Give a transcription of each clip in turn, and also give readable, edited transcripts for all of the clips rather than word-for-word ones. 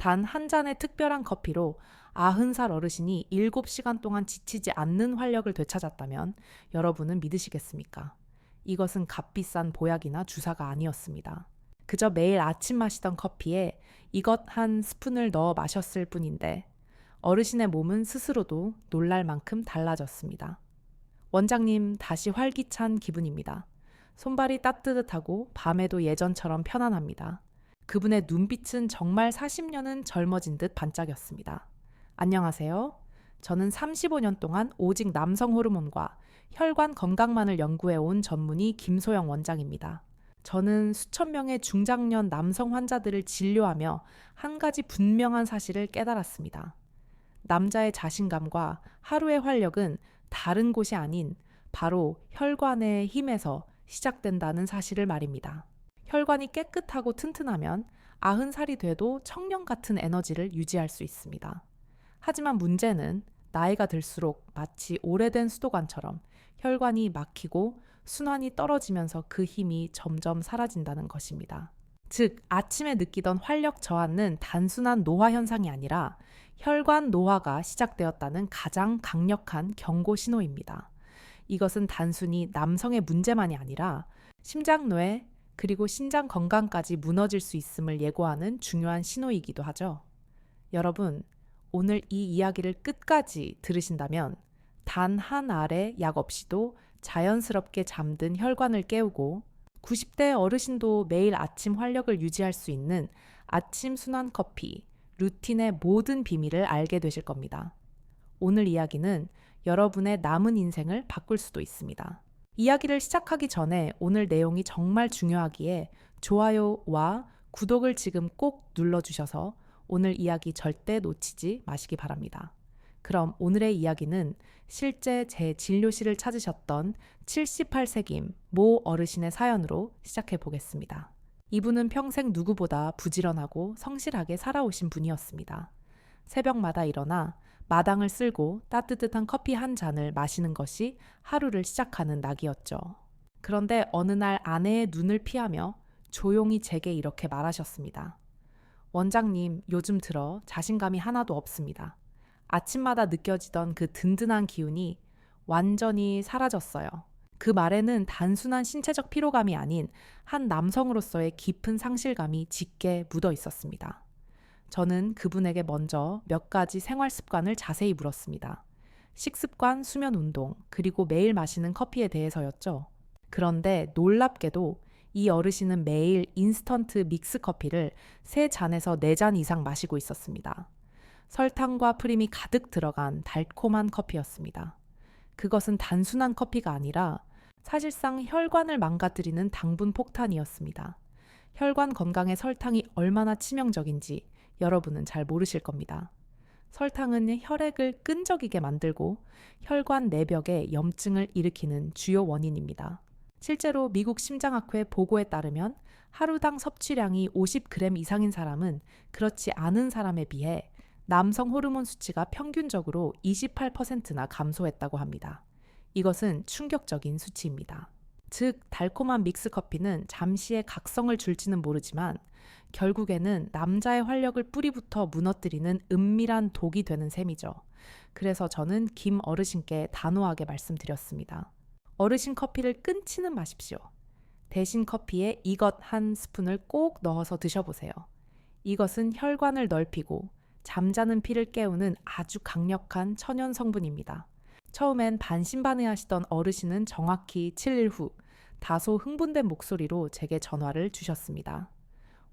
단 한 잔의 특별한 커피로 90살 어르신이 7시간 동안 지치지 않는 활력을 되찾았다면 여러분은 믿으시겠습니까? 이것은 값비싼 보약이나 주사가 아니었습니다. 그저 매일 아침 마시던 커피에 이것 한 스푼을 넣어 마셨을 뿐인데 어르신의 몸은 스스로도 놀랄 만큼 달라졌습니다. 원장님, 다시 활기찬 기분입니다. 손발이 따뜻하고 밤에도 예전처럼 편안합니다. 그분의 눈빛은 정말 40년은 젊어진 듯 반짝였습니다. 안녕하세요. 저는 35년 동안 오직 남성 호르몬과 혈관 건강만을 연구해온 전문의 김소영 원장입니다. 저는 수천 명의 중장년 남성 환자들을 진료하며 한 가지 분명한 사실을 깨달았습니다. 남자의 자신감과 하루의 활력은 다른 곳이 아닌 바로 혈관의 힘에서 시작된다는 사실을 말입니다. 혈관이 깨끗하고 튼튼하면 90살이 돼도 청년 같은 에너지를 유지할 수 있습니다. 하지만 문제는 나이가 들수록 마치 오래된 수도관처럼 혈관이 막히고 순환이 떨어지면서 그 힘이 점점 사라진다는 것입니다. 즉, 아침에 느끼던 활력 저하는 단순한 노화 현상이 아니라 혈관 노화가 시작되었다는 가장 강력한 경고 신호입니다. 이것은 단순히 남성의 문제만이 아니라 심장뇌 그리고 신장 건강까지 무너질 수 있음을 예고하는 중요한 신호이기도 하죠. 여러분, 오늘 이 이야기를 끝까지 들으신다면 단 한 알의 약 없이도 자연스럽게 잠든 혈관을 깨우고 90대 어르신도 매일 아침 활력을 유지할 수 있는 아침 순환 커피, 루틴의 모든 비밀을 알게 되실 겁니다. 오늘 이야기는 여러분의 남은 인생을 바꿀 수도 있습니다. 이야기를 시작하기 전에 오늘 내용이 정말 중요하기에 좋아요와 구독을 지금 꼭 눌러주셔서 오늘 이야기 절대 놓치지 마시기 바랍니다. 그럼 오늘의 이야기는 실제 제 진료실을 찾으셨던 78세 김 모 어르신의 사연으로 시작해 보겠습니다. 이분은 평생 누구보다 부지런하고 성실하게 살아오신 분이었습니다. 새벽마다 일어나 마당을 쓸고 따뜻한 커피 한 잔을 마시는 것이 하루를 시작하는 낙이었죠. 그런데 어느 날 아내의 눈을 피하며 조용히 제게 이렇게 말하셨습니다. 원장님, 요즘 들어 자신감이 하나도 없습니다. 아침마다 느껴지던 그 든든한 기운이 완전히 사라졌어요. 그 말에는 단순한 신체적 피로감이 아닌 한 남성으로서의 깊은 상실감이 짙게 묻어 있었습니다. 저는 그분에게 먼저 몇 가지 생활 습관을 자세히 물었습니다. 식습관, 수면 운동, 그리고 매일 마시는 커피에 대해서였죠. 그런데 놀랍게도 이 어르신은 매일 인스턴트 믹스 커피를 3잔에서 4잔 이상 마시고 있었습니다. 설탕과 프림이 가득 들어간 달콤한 커피였습니다. 그것은 단순한 커피가 아니라 사실상 혈관을 망가뜨리는 당분 폭탄이었습니다. 혈관 건강에 설탕이 얼마나 치명적인지 여러분은 잘 모르실 겁니다. 설탕은 혈액을 끈적이게 만들고 혈관 내벽에 염증을 일으키는 주요 원인입니다. 실제로 미국 심장학회 보고에 따르면 하루당 섭취량이 50g 이상인 사람은 그렇지 않은 사람에 비해 남성 호르몬 수치가 평균적으로 28%나 감소했다고 합니다. 이것은 충격적인 수치입니다. 즉, 달콤한 믹스커피는 잠시의 각성을 줄지는 모르지만 결국에는 남자의 활력을 뿌리부터 무너뜨리는 은밀한 독이 되는 셈이죠. 그래서 저는 김 어르신께 단호하게 말씀드렸습니다. 어르신 커피를 끊지는 마십시오. 대신 커피에 이것 한 스푼을 꼭 넣어서 드셔보세요. 이것은 혈관을 넓히고 잠자는 피를 깨우는 아주 강력한 천연 성분입니다. 처음엔 반신반의하시던 어르신은 정확히 7일 후 다소 흥분된 목소리로 제게 전화를 주셨습니다.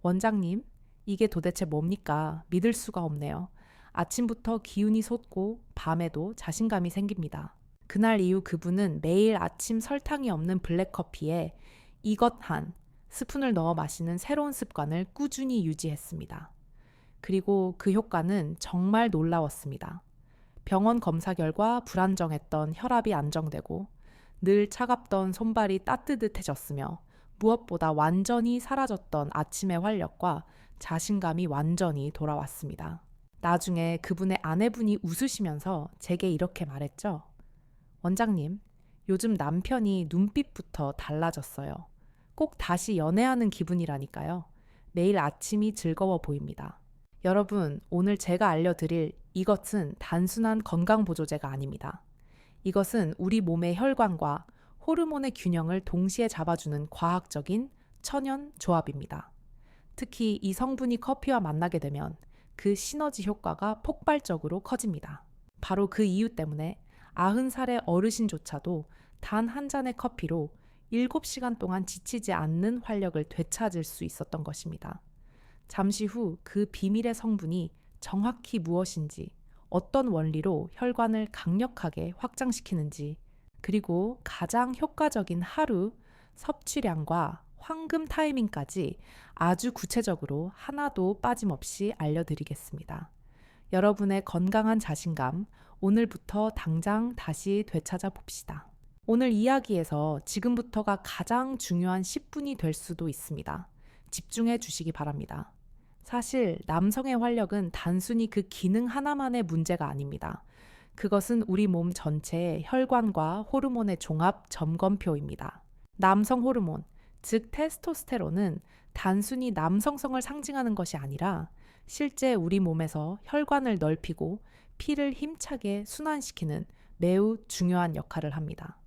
원장님, 이게 도대체 뭡니까? 믿을 수가 없네요. 아침부터 기운이 솟고 밤에도 자신감이 생깁니다. 그날 이후 그분은 매일 아침 설탕이 없는 블랙커피에 이것 한 스푼을 넣어 마시는 새로운 습관을 꾸준히 유지했습니다. 그리고 그 효과는 정말 놀라웠습니다. 병원 검사 결과 불안정했던 혈압이 안정되고 늘 차갑던 손발이 따뜻해졌으며 무엇보다 완전히 사라졌던 아침의 활력과 자신감이 완전히 돌아왔습니다. 나중에 그분의 아내분이 웃으시면서 제게 이렇게 말했죠. 원장님, 요즘 남편이 눈빛부터 달라졌어요. 꼭 다시 연애하는 기분이라니까요. 매일 아침이 즐거워 보입니다. 여러분, 오늘 제가 알려드릴 이것은 단순한 건강보조제가 아닙니다. 이것은 우리 몸의 혈관과 호르몬의 균형을 동시에 잡아주는 과학적인 천연 조합입니다. 특히 이 성분이 커피와 만나게 되면 그 시너지 효과가 폭발적으로 커집니다. 바로 그 이유 때문에 90살의 어르신조차도 단 한 잔의 커피로 7시간 동안 지치지 않는 활력을 되찾을 수 있었던 것입니다. 잠시 후 그 비밀의 성분이 정확히 무엇인지, 어떤 원리로 혈관을 강력하게 확장시키는지, 그리고 가장 효과적인 하루 섭취량과 황금 타이밍까지 아주 구체적으로 하나도 빠짐없이 알려드리겠습니다. 여러분의 건강한 자신감, 오늘부터 당장 다시 되찾아 봅시다. 오늘 이야기에서 지금부터가 가장 중요한 10분이 될 수도 있습니다. 집중해 주시기 바랍니다. 사실 남성의 활력은 단순히 그 기능 하나만의 문제가 아닙니다. 그것은 우리 몸 전체의 혈관과 호르몬의 종합 점검표입니다. 남성 호르몬, 즉 테스토스테론은 단순히 남성성을 상징하는 것이 아니라 실제 우리 몸에서 혈관을 넓히고 피를 힘차게 순환시키는 매우 중요한 역할을 합니다.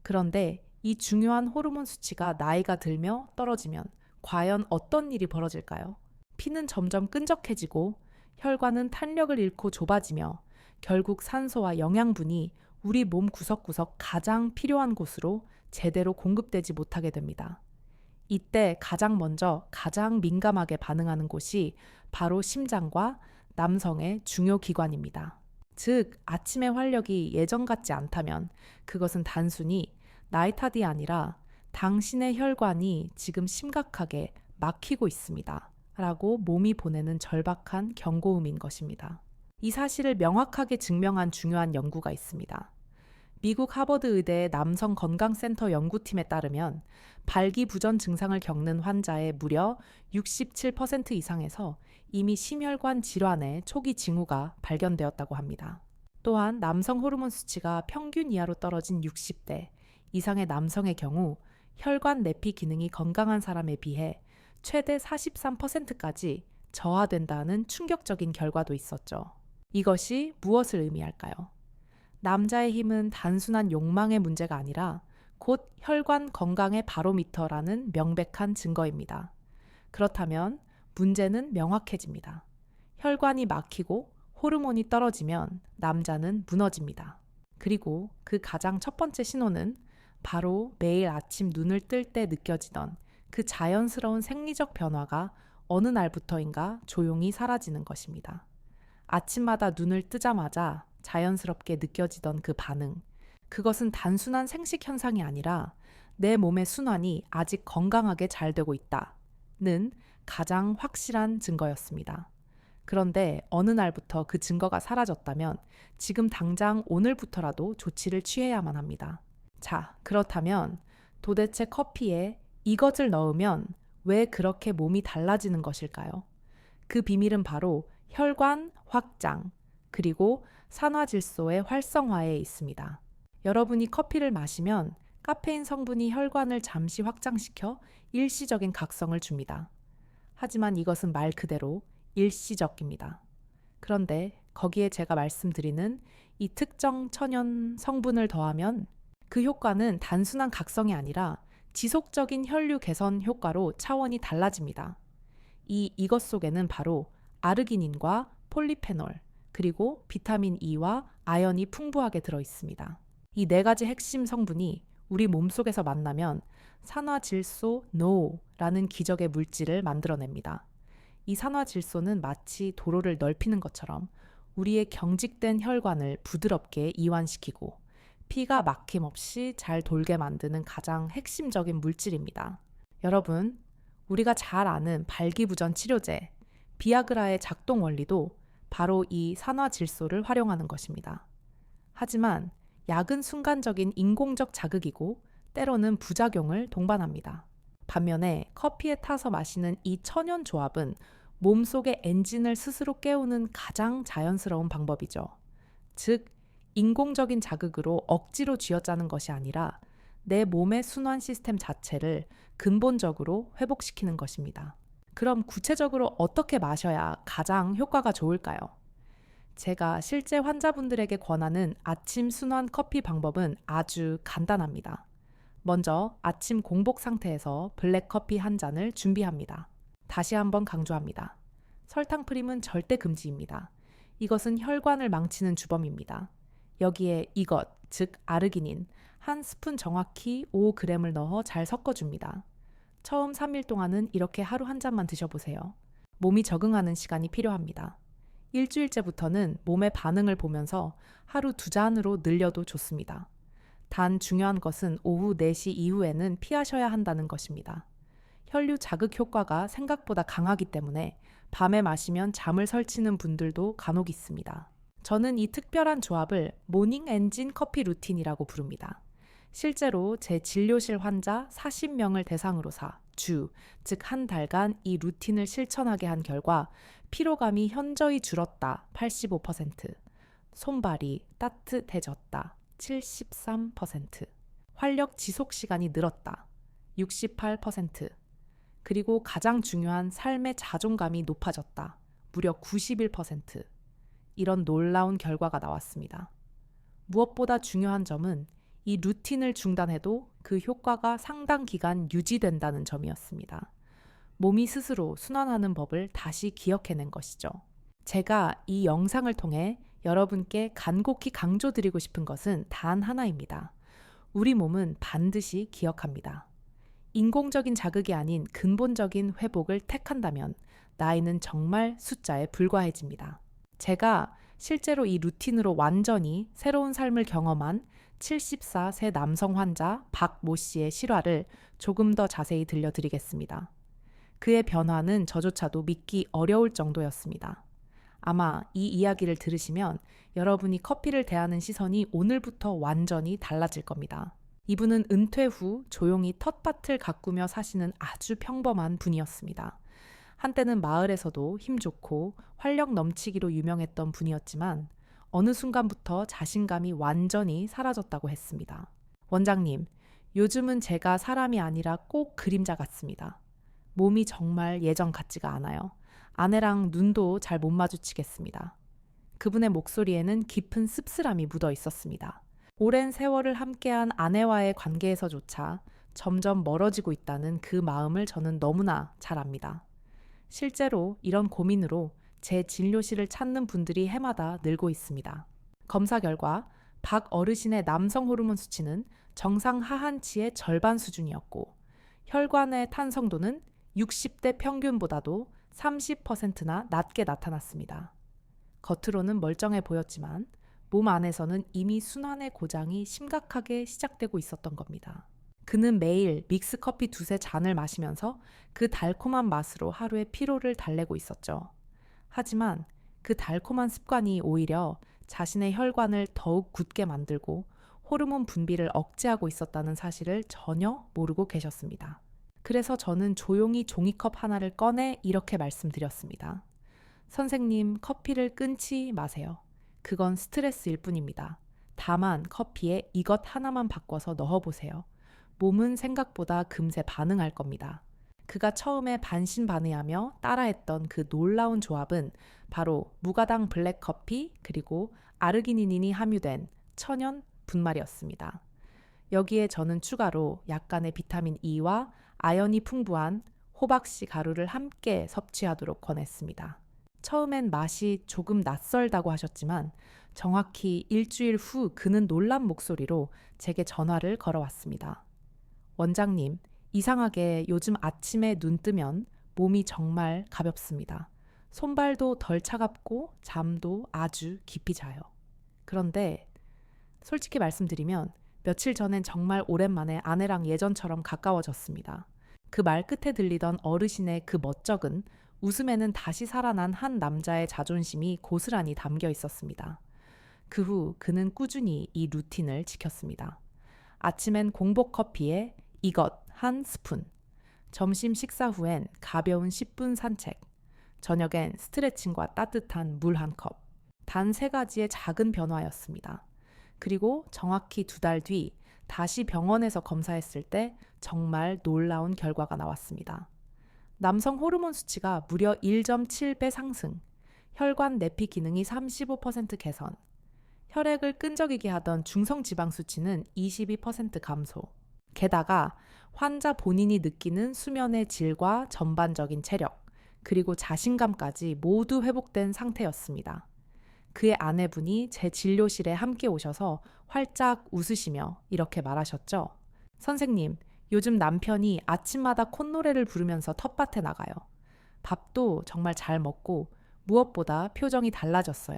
그런데 이 중요한 호르몬 수치가 나이가 들며 떨어지면 과연 어떤 일이 벌어질까요? 피는 점점 끈적해지고 혈관은 탄력을 잃고 좁아지며 결국 산소와 영양분이 우리 몸 구석구석 가장 필요한 곳으로 제대로 공급되지 못하게 됩니다. 이때 가장 먼저 가장 민감하게 반응하는 곳이 바로 심장과 남성의 중요 기관입니다. 즉, 아침의 활력이 예전 같지 않다면 그것은 단순히 나이 탓이 아니라 당신의 혈관이 지금 심각하게 막히고 있습니다. 라고 몸이 보내는 절박한 경고음인 것입니다. 이 사실을 명확하게 증명한 중요한 연구가 있습니다. 미국 하버드 의대 남성 건강센터 연구팀에 따르면 발기부전 증상을 겪는 환자의 무려 67% 이상에서 이미 심혈관 질환의 초기 징후가 발견되었다고 합니다. 또한 남성 호르몬 수치가 평균 이하로 떨어진 60대 이상의 남성의 경우 혈관 내피 기능이 건강한 사람에 비해 최대 43%까지 저하된다는 충격적인 결과도 있었죠. 이것이 무엇을 의미할까요? 남자의 힘은 단순한 욕망의 문제가 아니라 곧 혈관 건강의 바로미터라는 명백한 증거입니다. 그렇다면 문제는 명확해집니다. 혈관이 막히고 호르몬이 떨어지면 남자는 무너집니다. 그리고 그 가장 첫 번째 신호는 바로 매일 아침 눈을 뜰 때 느껴지던 그 자연스러운 생리적 변화가 어느 날부터인가 조용히 사라지는 것입니다. 아침마다 눈을 뜨자마자 자연스럽게 느껴지던 그 반응, 그것은 단순한 생식 현상이 아니라 내 몸의 순환이 아직 건강하게 잘 되고 있다는 가장 확실한 증거였습니다. 그런데 어느 날부터 그 증거가 사라졌다면 지금 당장 오늘부터라도 조치를 취해야만 합니다. 자, 그렇다면 도대체 커피에 이것을 넣으면 왜 그렇게 몸이 달라지는 것일까요? 그 비밀은 바로 혈관 확장, 그리고 산화질소의 활성화에 있습니다. 여러분이 커피를 마시면 카페인 성분이 혈관을 잠시 확장시켜 일시적인 각성을 줍니다. 하지만 이것은 말 그대로 일시적입니다. 그런데 거기에 제가 말씀드리는 이 특정 천연 성분을 더하면 그 효과는 단순한 각성이 아니라 지속적인 혈류 개선 효과로 차원이 달라집니다. 이것 속에는 바로 아르기닌과 폴리페놀, 그리고 비타민 E와 아연이 풍부하게 들어 있습니다. 이 네 가지 핵심 성분이 우리 몸속에서 만나면 산화질소 NO라는 기적의 물질을 만들어냅니다. 이 산화질소는 마치 도로를 넓히는 것처럼 우리의 경직된 혈관을 부드럽게 이완시키고 피가 막힘없이 잘 돌게 만드는 가장 핵심적인 물질입니다. 여러분, 우리가 잘 아는 발기부전 치료제, 비아그라의 작동 원리도 바로 이 산화질소를 활용하는 것입니다. 하지만 약은 순간적인 인공적 자극이고 때로는 부작용을 동반합니다. 반면에 커피에 타서 마시는 이 천연 조합은 몸속의 엔진을 스스로 깨우는 가장 자연스러운 방법이죠. 즉, 인공적인 자극으로 억지로 쥐어짜는 것이 아니라 내 몸의 순환 시스템 자체를 근본적으로 회복시키는 것입니다. 그럼 구체적으로 어떻게 마셔야 가장 효과가 좋을까요? 제가 실제 환자분들에게 권하는 아침 순환 커피 방법은 아주 간단합니다. 먼저 아침 공복 상태에서 블랙커피 한 잔을 준비합니다. 다시 한번 강조합니다. 설탕 프림은 절대 금지입니다. 이것은 혈관을 망치는 주범입니다. 여기에 이것, 즉 아르기닌, 한 스푼 정확히 5g을 넣어 잘 섞어줍니다. 처음 3일 동안은 이렇게 하루 한 잔만 드셔보세요. 몸이 적응하는 시간이 필요합니다. 일주일째부터는 몸의 반응을 보면서 하루 2잔으로 늘려도 좋습니다. 단 중요한 것은 오후 4시 이후에는 피하셔야 한다는 것입니다. 혈류 자극 효과가 생각보다 강하기 때문에 밤에 마시면 잠을 설치는 분들도 간혹 있습니다. 저는 이 특별한 조합을 모닝 엔진 커피 루틴이라고 부릅니다. 실제로 제 진료실 환자 40명을 대상으로 즉 한 달간 이 루틴을 실천하게 한 결과 피로감이 현저히 줄었다 85%, 손발이 따뜻해졌다 73%, 활력 지속 시간이 늘었다 68%, 그리고 가장 중요한 삶의 자존감이 높아졌다 무려 91%. 이런 놀라운 결과가 나왔습니다. 무엇보다 중요한 점은 이 루틴을 중단해도 그 효과가 상당 기간 유지된다는 점이었습니다. 몸이 스스로 순환하는 법을 다시 기억해낸 것이죠. 제가 이 영상을 통해 여러분께 간곡히 강조드리고 싶은 것은 단 하나입니다. 우리 몸은 반드시 기억합니다. 인공적인 자극이 아닌 근본적인 회복을 택한다면 나이는 정말 숫자에 불과해집니다. 제가 실제로 이 루틴으로 완전히 새로운 삶을 경험한 74세 남성 환자 박모 씨의 실화를 조금 더 자세히 들려드리겠습니다. 그의 변화는 저조차도 믿기 어려울 정도였습니다. 아마 이 이야기를 들으시면 여러분이 커피를 대하는 시선이 오늘부터 완전히 달라질 겁니다. 이분은 은퇴 후 조용히 텃밭을 가꾸며 사시는 아주 평범한 분이었습니다. 한때는 마을에서도 힘 좋고 활력 넘치기로 유명했던 분이었지만 어느 순간부터 자신감이 완전히 사라졌다고 했습니다. 원장님, 요즘은 제가 사람이 아니라 꼭 그림자 같습니다. 몸이 정말 예전 같지가 않아요. 아내랑 눈도 잘 못 마주치겠습니다. 그분의 목소리에는 깊은 씁쓸함이 묻어 있었습니다. 오랜 세월을 함께한 아내와의 관계에서조차 점점 멀어지고 있다는 그 마음을 저는 너무나 잘 압니다. 실제로 이런 고민으로 제 진료실을 찾는 분들이 해마다 늘고 있습니다. 검사 결과 박 어르신의 남성 호르몬 수치는 정상 하한치의 절반 수준이었고 혈관의 탄성도는 60대 평균보다도 30%나 낮게 나타났습니다. 겉으로는 멀쩡해 보였지만 몸 안에서는 이미 순환의 고장이 심각하게 시작되고 있었던 겁니다. 그는 매일 믹스커피 2-3잔을 마시면서 그 달콤한 맛으로 하루의 피로를 달래고 있었죠. 하지만 그 달콤한 습관이 오히려 자신의 혈관을 더욱 굳게 만들고 호르몬 분비를 억제하고 있었다는 사실을 전혀 모르고 계셨습니다. 그래서 저는 조용히 종이컵 하나를 꺼내 이렇게 말씀드렸습니다. 선생님, 커피를 끊지 마세요. 그건 스트레스일 뿐입니다. 다만 커피에 이것 하나만 바꿔서 넣어보세요. 몸은 생각보다 금세 반응할 겁니다. 그가 처음에 반신반의하며 따라했던 그 놀라운 조합은 바로 무가당 블랙커피 그리고 아르기닌이 함유된 천연 분말이었습니다. 여기에 저는 추가로 약간의 비타민 E와 아연이 풍부한 호박씨 가루를 함께 섭취하도록 권했습니다. 처음엔 맛이 조금 낯설다고 하셨지만 정확히 일주일 후 그는 놀란 목소리로 제게 전화를 걸어왔습니다. 원장님, 이상하게 요즘 아침에 눈 뜨면 몸이 정말 가볍습니다. 손발도 덜 차갑고 잠도 아주 깊이 자요. 그런데 솔직히 말씀드리면 며칠 전엔 정말 오랜만에 아내랑 예전처럼 가까워졌습니다. 그 말 끝에 들리던 어르신의 그 멋쩍은 웃음에는 다시 살아난 한 남자의 자존심이 고스란히 담겨 있었습니다. 그 후 그는 꾸준히 이 루틴을 지켰습니다. 아침엔 공복 커피에 이것 한 스푼, 점심 식사 후엔 가벼운 10분 산책, 저녁엔 스트레칭과 따뜻한 물 한 컵. 단 3가지의 작은 변화였습니다. 그리고 정확히 2달 뒤 다시 병원에서 검사했을 때 정말 놀라운 결과가 나왔습니다. 남성 호르몬 수치가 무려 1.7배 상승, 혈관 내피 기능이 35% 개선, 혈액을 끈적이게 하던 중성지방 수치는 22% 감소. 게다가 환자 본인이 느끼는 수면의 질과 전반적인 체력, 그리고 자신감까지 모두 회복된 상태였습니다. 그의 아내분이 제 진료실에 함께 오셔서 활짝 웃으시며 이렇게 말하셨죠. 선생님, 요즘 남편이 아침마다 콧노래를 부르면서 텃밭에 나가요. 밥도 정말 잘 먹고 무엇보다 표정이 달라졌어요.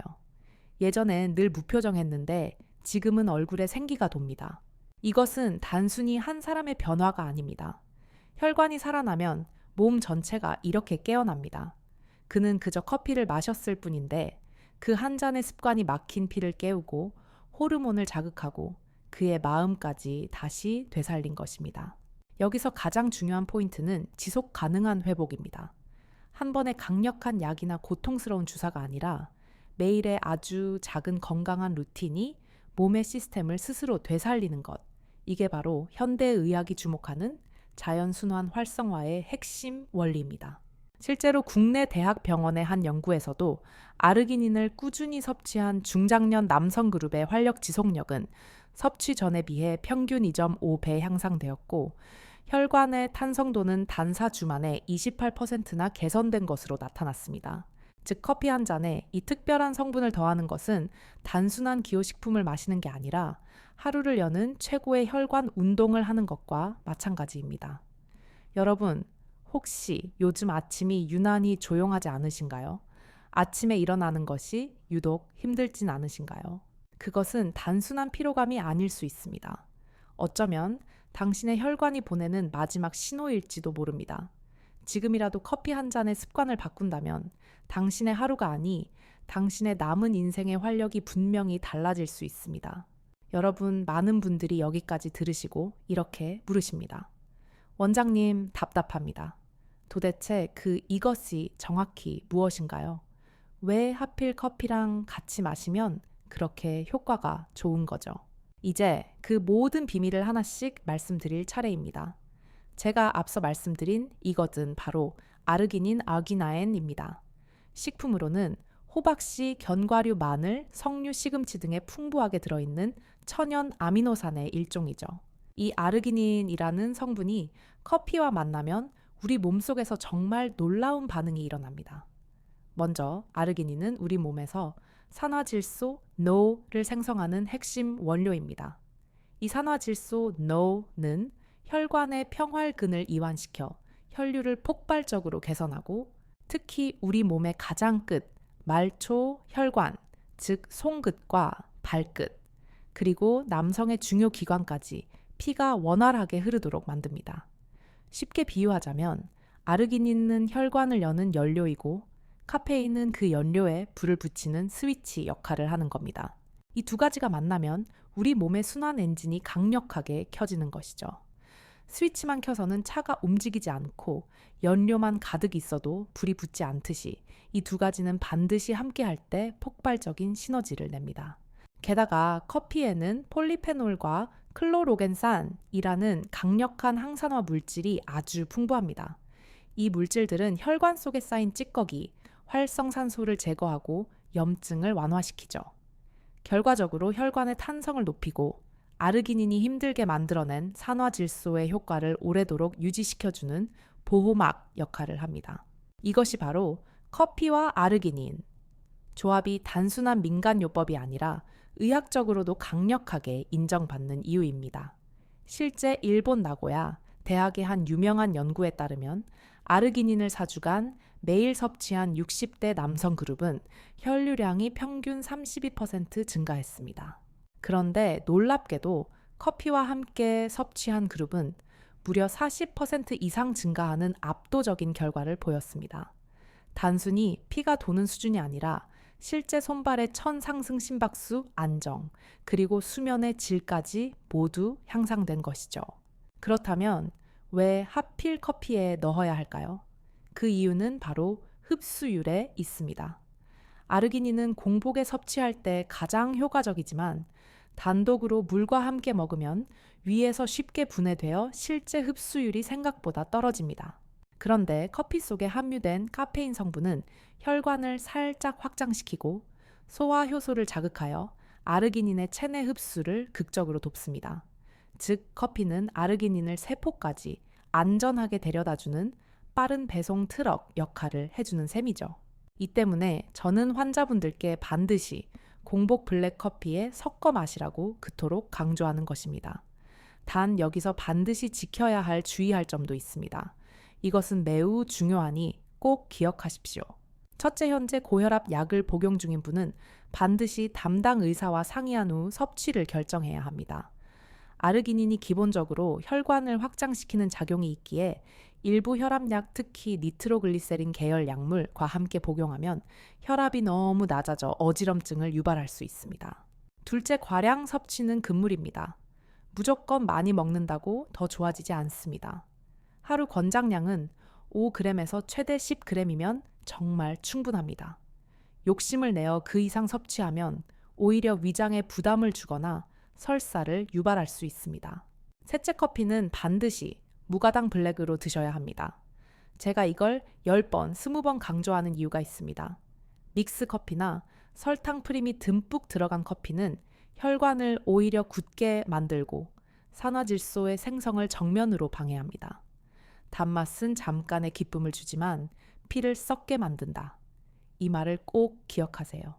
예전엔 늘 무표정했는데 지금은 얼굴에 생기가 돕니다. 이것은 단순히 한 사람의 변화가 아닙니다. 혈관이 살아나면 몸 전체가 이렇게 깨어납니다. 그는 그저 커피를 마셨을 뿐인데 그 한 잔의 습관이 막힌 피를 깨우고 호르몬을 자극하고 그의 마음까지 다시 되살린 것입니다. 여기서 가장 중요한 포인트는 지속 가능한 회복입니다. 한 번의 강력한 약이나 고통스러운 주사가 아니라 매일의 아주 작은 건강한 루틴이 몸의 시스템을 스스로 되살리는 것. 이게 바로 현대의학이 주목하는 자연순환 활성화의 핵심 원리입니다. 실제로 국내 대학 병원의 한 연구에서도 아르기닌을 꾸준히 섭취한 중장년 남성 그룹의 활력 지속력은 섭취 전에 비해 평균 2.5배 향상되었고 혈관의 탄성도는 단사 주 만에 28%나 개선된 것으로 나타났습니다. 즉 커피 한 잔에 이 특별한 성분을 더하는 것은 단순한 기호식품을 마시는 게 아니라 하루를 여는 최고의 혈관 운동을 하는 것과 마찬가지입니다. 여러분, 혹시 요즘 아침이 유난히 조용하지 않으신가요? 아침에 일어나는 것이 유독 힘들진 않으신가요? 그것은 단순한 피로감이 아닐 수 있습니다. 어쩌면 당신의 혈관이 보내는 마지막 신호일지도 모릅니다. 지금이라도 커피 한 잔의 습관을 바꾼다면 당신의 하루가 아니 당신의 남은 인생의 활력이 분명히 달라질 수 있습니다. 여러분, 많은 분들이 여기까지 들으시고 이렇게 물으십니다. 원장님, 답답합니다. 도대체 이것이 정확히 무엇인가요? 왜 하필 커피랑 같이 마시면 그렇게 효과가 좋은 거죠? 이제 그 모든 비밀을 하나씩 말씀드릴 차례입니다. 제가 앞서 말씀드린 이것은 바로 아르기닌 아기나엔입니다. 식품으로는 호박씨, 견과류, 마늘, 석류, 시금치 등에 풍부하게 들어있는 천연 아미노산의 일종이죠. 이 아르기닌이라는 성분이 커피와 만나면 우리 몸속에서 정말 놀라운 반응이 일어납니다. 먼저 아르기닌은 우리 몸에서 산화질소 NO를 생성하는 핵심 원료입니다. 이 산화질소 NO는 혈관의 평활근을 이완시켜 혈류를 폭발적으로 개선하고 특히 우리 몸의 가장 끝, 말초 혈관, 즉 송끝과 발끝, 그리고 남성의 중요 기관까지 피가 원활하게 흐르도록 만듭니다. 쉽게 비유하자면 아르기닌은 혈관을 여는 연료이고 카페인은 그 연료에 불을 붙이는 스위치 역할을 하는 겁니다. 이 두 가지가 만나면 우리 몸의 순환 엔진이 강력하게 켜지는 것이죠. 스위치만 켜서는 차가 움직이지 않고 연료만 가득 있어도 불이 붙지 않듯이 이 두 가지는 반드시 함께 할 때 폭발적인 시너지를 냅니다. 게다가 커피에는 폴리페놀과 클로로겐산이라는 강력한 항산화 물질이 아주 풍부합니다. 이 물질들은 혈관 속에 쌓인 찌꺼기, 활성산소를 제거하고 염증을 완화시키죠. 결과적으로 혈관의 탄성을 높이고 아르기닌이 힘들게 만들어낸 산화질소의 효과를 오래도록 유지시켜주는 보호막 역할을 합니다. 이것이 바로 커피와 아르기닌. 조합이 단순한 민간요법이 아니라 의학적으로도 강력하게 인정받는 이유입니다. 실제 일본 나고야 대학의 한 유명한 연구에 따르면 아르기닌을 4주간 매일 섭취한 60대 남성 그룹은 혈류량이 평균 32% 증가했습니다. 그런데 놀랍게도 커피와 함께 섭취한 그룹은 무려 40% 이상 증가하는 압도적인 결과를 보였습니다. 단순히 피가 도는 수준이 아니라 실제 손발의 천 상승 심박수 안정, 그리고 수면의 질까지 모두 향상된 것이죠. 그렇다면 왜 하필 커피에 넣어야 할까요? 그 이유는 바로 흡수율에 있습니다. 아르기닌은 공복에 섭취할 때 가장 효과적이지만 단독으로 물과 함께 먹으면 위에서 쉽게 분해되어 실제 흡수율이 생각보다 떨어집니다. 그런데 커피 속에 함유된 카페인 성분은 혈관을 살짝 확장시키고 소화 효소를 자극하여 아르기닌의 체내 흡수를 극적으로 돕습니다. 즉, 커피는 아르기닌을 세포까지 안전하게 데려다주는 빠른 배송 트럭 역할을 해주는 셈이죠. 이 때문에 저는 환자분들께 반드시 공복 블랙 커피에 섞어 마시라고 그토록 강조하는 것입니다. 단 여기서 반드시 지켜야 할 주의할 점도 있습니다. 이것은 매우 중요하니 꼭 기억하십시오. 첫째, 현재 고혈압 약을 복용 중인 분은 반드시 담당 의사와 상의한 후 섭취를 결정해야 합니다. 아르기닌이 기본적으로 혈관을 확장시키는 작용이 있기에 일부 혈압약, 특히 니트로글리세린 계열 약물과 함께 복용하면 혈압이 너무 낮아져 어지럼증을 유발할 수 있습니다. 둘째, 과량 섭취는 금물입니다. 무조건 많이 먹는다고 더 좋아지지 않습니다. 하루 권장량은 5g에서 최대 10g이면 정말 충분합니다. 욕심을 내어 그 이상 섭취하면 오히려 위장에 부담을 주거나 설사를 유발할 수 있습니다. 셋째, 커피는 반드시 무가당 블랙으로 드셔야 합니다. 제가 이걸 10번, 20번 강조하는 이유가 있습니다. 믹스 커피나 설탕 프림이 듬뿍 들어간 커피는 혈관을 오히려 굳게 만들고 산화질소의 생성을 정면으로 방해합니다. 단맛은 잠깐의 기쁨을 주지만 피를 썩게 만든다. 이 말을 꼭 기억하세요.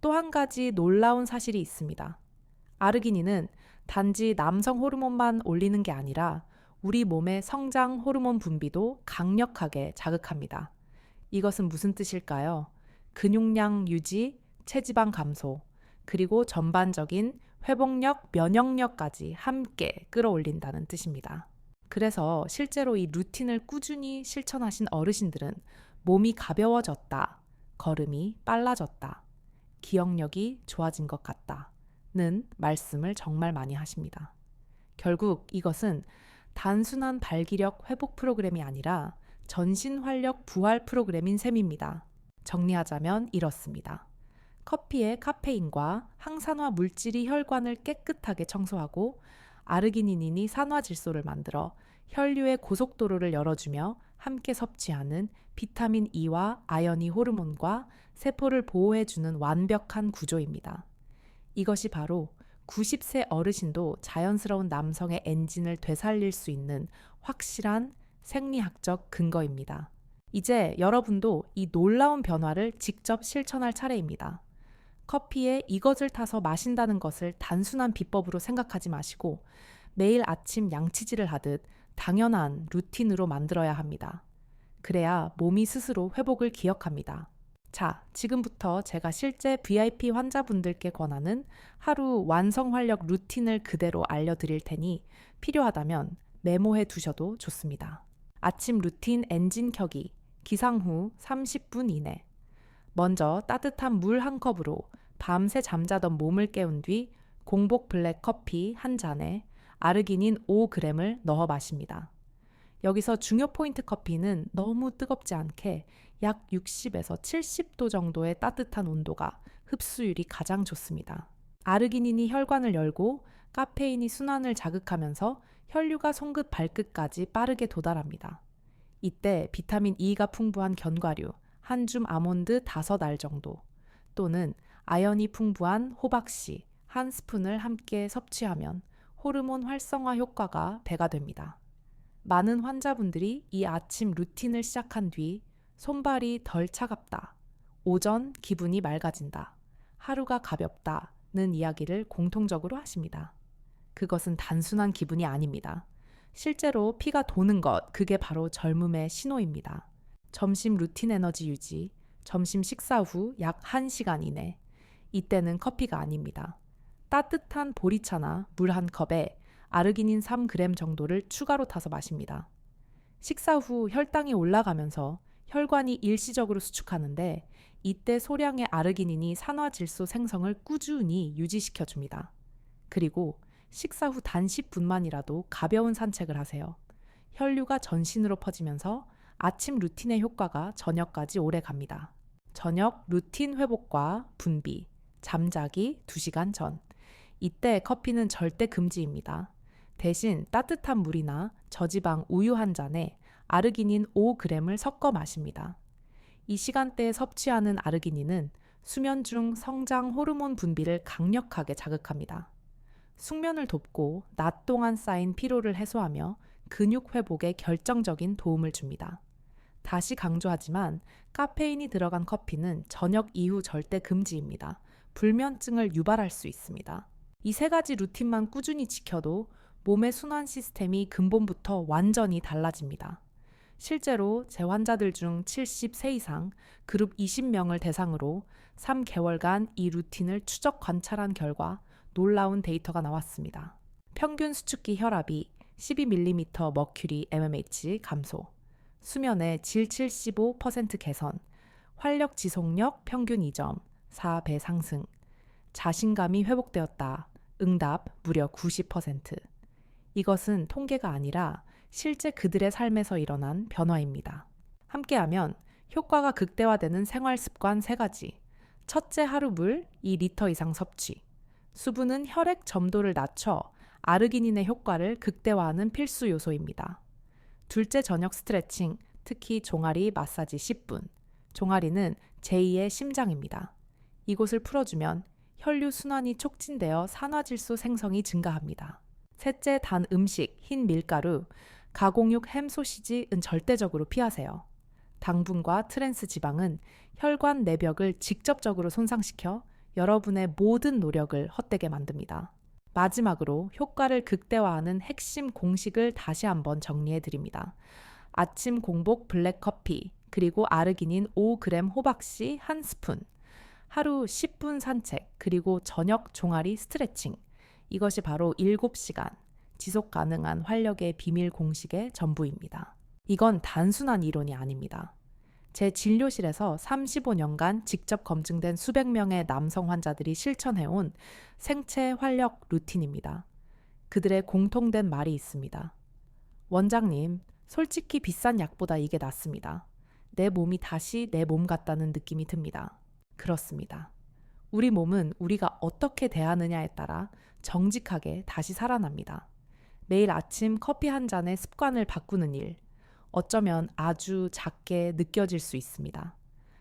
또 한 가지 놀라운 사실이 있습니다. 아르기닌은 단지 남성 호르몬만 올리는 게 아니라 우리 몸의 성장 호르몬 분비도 강력하게 자극합니다. 이것은 무슨 뜻일까요? 근육량 유지, 체지방 감소, 그리고 전반적인 회복력, 면역력까지 함께 끌어올린다는 뜻입니다. 그래서 실제로 이 루틴을 꾸준히 실천하신 어르신들은 몸이 가벼워졌다, 걸음이 빨라졌다, 기억력이 좋아진 것 같다는 말씀을 정말 많이 하십니다. 결국 이것은 단순한 발기력 회복 프로그램이 아니라 전신 활력 부활 프로그램인 셈입니다. 정리하자면 이렇습니다. 커피의 카페인과 항산화 물질이 혈관을 깨끗하게 청소하고 아르기닌이 산화질소를 만들어 혈류의 고속도로를 열어주며 함께 섭취하는 비타민 E와 아연이 호르몬과 세포를 보호해주는 완벽한 구조입니다. 이것이 바로 90세 어르신도 자연스러운 남성의 엔진을 되살릴 수 있는 확실한 생리학적 근거입니다. 이제 여러분도 이 놀라운 변화를 직접 실천할 차례입니다. 커피에 이것을 타서 마신다는 것을 단순한 비법으로 생각하지 마시고 매일 아침 양치질을 하듯 당연한 루틴으로 만들어야 합니다. 그래야 몸이 스스로 회복을 기억합니다. 자, 지금부터 제가 실제 VIP 환자분들께 권하는 하루 완성 활력 루틴을 그대로 알려드릴 테니 필요하다면 메모해 두셔도 좋습니다. 아침 루틴 엔진 켜기, 기상 후 30분 이내. 먼저 따뜻한 물 한 컵으로 밤새 잠자던 몸을 깨운 뒤 공복 블랙 커피 한 잔에 아르기닌 5g을 넣어 마십니다. 여기서 중요 포인트 커피는 너무 뜨겁지 않게 약 60에서 70도 정도의 따뜻한 온도가 흡수율이 가장 좋습니다. 아르기닌이 혈관을 열고 카페인이 순환을 자극하면서 혈류가 손끝 발끝까지 빠르게 도달합니다. 이때 비타민 E가 풍부한 견과류, 한 줌 아몬드 5알 정도 또는 아연이 풍부한 호박씨 한 스푼을 함께 섭취하면 호르몬 활성화 효과가 배가 됩니다. 많은 환자분들이 이 아침 루틴을 시작한 뒤 손발이 덜 차갑다, 오전 기분이 맑아진다, 하루가 가볍다는 이야기를 공통적으로 하십니다. 그것은 단순한 기분이 아닙니다. 실제로 피가 도는 것, 그게 바로 젊음의 신호입니다. 점심 루틴 에너지 유지, 점심 식사 후 약 1시간 이내. 이때는 커피가 아닙니다. 따뜻한 보리차나 물 한 컵에 아르기닌 3g 정도를 추가로 타서 마십니다. 식사 후 혈당이 올라가면서 혈관이 일시적으로 수축하는데 이때 소량의 아르기닌이 산화질소 생성을 꾸준히 유지시켜줍니다. 그리고 식사 후 단 10분만이라도 가벼운 산책을 하세요. 혈류가 전신으로 퍼지면서 아침 루틴의 효과가 저녁까지 오래 갑니다. 저녁 루틴 회복과 분비, 잠자기 2시간 전. 이때 커피는 절대 금지입니다. 대신 따뜻한 물이나 저지방 우유 한 잔에 아르기닌 5g을 섞어 마십니다. 이 시간대에 섭취하는 아르기닌은 수면 중 성장 호르몬 분비를 강력하게 자극합니다. 숙면을 돕고 낮 동안 쌓인 피로를 해소하며 근육 회복에 결정적인 도움을 줍니다. 다시 강조하지만 카페인이 들어간 커피는 저녁 이후 절대 금지입니다. 불면증을 유발할 수 있습니다. 이 세 가지 루틴만 꾸준히 지켜도 몸의 순환 시스템이 근본부터 완전히 달라집니다. 실제로 제 환자들 중 70세 이상 그룹 20명을 대상으로 3개월간 이 루틴을 추적 관찰한 결과 놀라운 데이터가 나왔습니다. 평균 수축기 혈압이 12mm 머큐리 MMH 감소, 수면의 질 75% 개선, 활력 지속력 평균 2점, 4배 상승, 자신감이 회복되었다. 응답 무려 90%. 이것은 통계가 아니라 실제 그들의 삶에서 일어난 변화입니다. 함께하면 효과가 극대화되는 생활 습관 3가지. 첫째, 하루 물 2리터 이상 섭취. 수분은 혈액 점도를 낮춰 아르기닌의 효과를 극대화하는 필수 요소입니다. 둘째, 저녁 스트레칭, 특히 종아리 마사지 10분. 종아리는 제2의 심장입니다. 이곳을 풀어주면 혈류 순환이 촉진되어 산화질소 생성이 증가합니다. 셋째, 단 음식, 흰 밀가루, 가공육 햄 소시지는 절대적으로 피하세요. 당분과 트랜스 지방은 혈관 내벽을 직접적으로 손상시켜 여러분의 모든 노력을 헛되게 만듭니다. 마지막으로 효과를 극대화하는 핵심 공식을 다시 한번 정리해 드립니다. 아침 공복 블랙커피, 그리고 아르기닌 5g 호박씨 1스푼, 하루 10분 산책, 그리고 저녁 종아리 스트레칭. 이것이 바로 7시간 지속 가능한 활력의 비밀 공식의 전부입니다. 이건 단순한 이론이 아닙니다. 제 진료실에서 35년간 직접 검증된 수백 명의 남성 환자들이 실천해온 생체 활력 루틴입니다. 그들의 공통된 말이 있습니다. 원장님, 솔직히 비싼 약보다 이게 낫습니다. 내 몸이 다시 내 몸 같다는 느낌이 듭니다. 그렇습니다. 우리 몸은 우리가 어떻게 대하느냐에 따라 정직하게 다시 살아납니다. 매일 아침 커피 한 잔의 습관을 바꾸는 일, 어쩌면 아주 작게 느껴질 수 있습니다.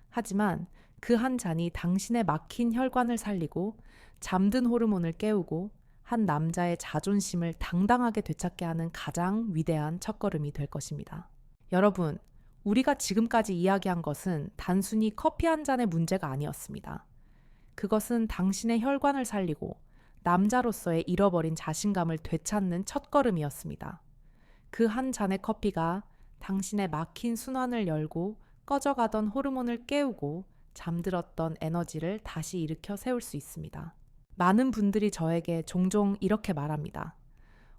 하지만 그 한 잔이 당신의 막힌 혈관을 살리고 잠든 호르몬을 깨우고 한 남자의 자존심을 당당하게 되찾게 하는 가장 위대한 첫걸음이 될 것입니다. 여러분, 우리가 지금까지 이야기한 것은 단순히 커피 한 잔의 문제가 아니었습니다. 그것은 당신의 혈관을 살리고 남자로서의 잃어버린 자신감을 되찾는 첫걸음이었습니다. 그 한 잔의 커피가 당신의 막힌 순환을 열고 꺼져가던 호르몬을 깨우고 잠들었던 에너지를 다시 일으켜 세울 수 있습니다. 많은 분들이 저에게 종종 이렇게 말합니다.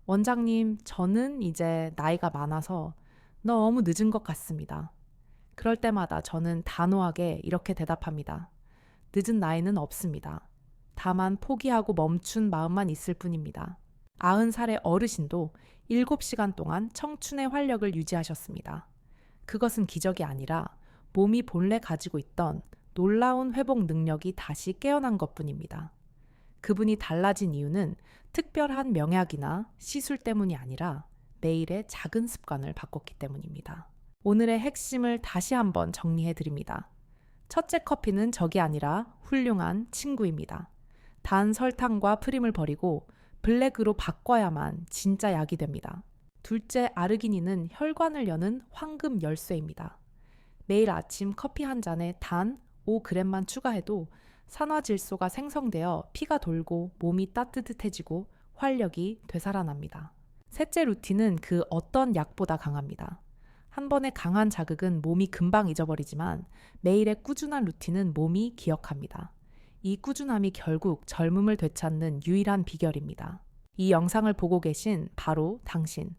원장님, 저는 이제 나이가 많아서 너무 늦은 것 같습니다. 그럴 때마다 저는 단호하게 이렇게 대답합니다. 늦은 나이는 없습니다. 다만 포기하고 멈춘 마음만 있을 뿐입니다. 90살의 어르신도 7시간 동안 청춘의 활력을 유지하셨습니다. 그것은 기적이 아니라 몸이 본래 가지고 있던 놀라운 회복 능력이 다시 깨어난 것뿐입니다. 그분이 달라진 이유는 특별한 명약이나 시술 때문이 아니라 매일의 작은 습관을 바꿨기 때문입니다. 오늘의 핵심을 다시 한번 정리해 드립니다. 첫째, 커피는 적이 아니라 훌륭한 친구입니다. 단 설탕과 프림을 버리고 블랙으로 바꿔야만 진짜 약이 됩니다. 둘째, 아르기닌은 혈관을 여는 황금 열쇠입니다. 매일 아침 커피 한 잔에 단 5g만 추가해도 산화질소가 생성되어 피가 돌고 몸이 따뜻해지고 활력이 되살아납니다. 셋째, 루틴은 그 어떤 약보다 강합니다. 한 번의 강한 자극은 몸이 금방 잊어버리지만 매일의 꾸준한 루틴은 몸이 기억합니다. 이 꾸준함이 결국 젊음을 되찾는 유일한 비결입니다. 이 영상을 보고 계신 바로 당신.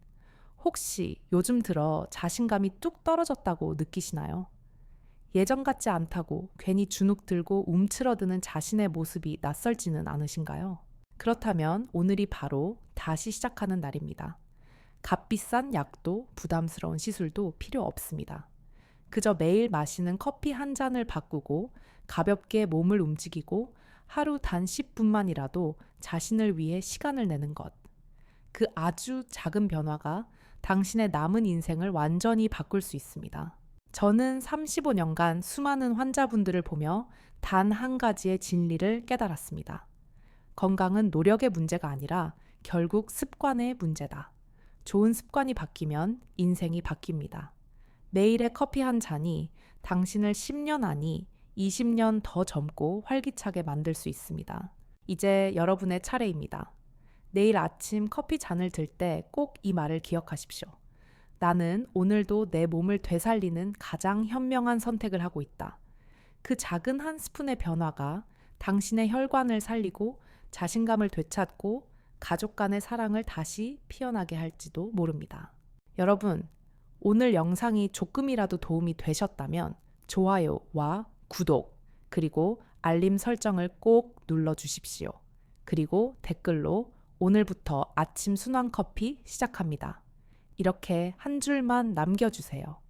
혹시 요즘 들어 자신감이 뚝 떨어졌다고 느끼시나요? 예전 같지 않다고 괜히 주눅 들고 움츠러드는 자신의 모습이 낯설지는 않으신가요? 그렇다면 오늘이 바로 다시 시작하는 날입니다. 값비싼 약도 부담스러운 시술도 필요 없습니다. 그저 매일 마시는 커피 한 잔을 바꾸고 가볍게 몸을 움직이고 하루 단 10분만이라도 자신을 위해 시간을 내는 것. 그 아주 작은 변화가 당신의 남은 인생을 완전히 바꿀 수 있습니다. 저는 35년간 수많은 환자분들을 보며 단 한 가지의 진리를 깨달았습니다. 건강은 노력의 문제가 아니라 결국 습관의 문제다. 좋은 습관이 바뀌면 인생이 바뀝니다. 매일의 커피 한 잔이 당신을 10년 아니 20년 더 젊고 활기차게 만들 수 있습니다. 이제 여러분의 차례입니다. 내일 아침 커피 잔을 들 때 꼭 이 말을 기억하십시오. 나는 오늘도 내 몸을 되살리는 가장 현명한 선택을 하고 있다. 그 작은 한 스푼의 변화가 당신의 혈관을 살리고 자신감을 되찾고 가족 간의 사랑을 다시 피어나게 할지도 모릅니다. 여러분, 오늘 영상이 조금이라도 도움이 되셨다면 좋아요와 구독, 그리고 알림 설정을 꼭 눌러주십시오. 그리고 댓글로 오늘부터 아침 순환 커피 시작합니다. 이렇게 한 줄만 남겨주세요.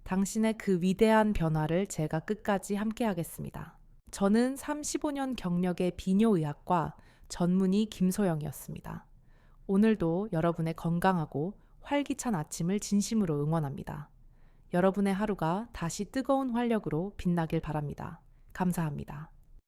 당신의 그 위대한 변화를 제가 끝까지 함께하겠습니다. 저는 35년 경력의 비뇨의학과 전문의 김소영이었습니다. 오늘도 여러분의 건강하고 활기찬 아침을 진심으로 응원합니다. 여러분의 하루가 다시 뜨거운 활력으로 빛나길 바랍니다. 감사합니다.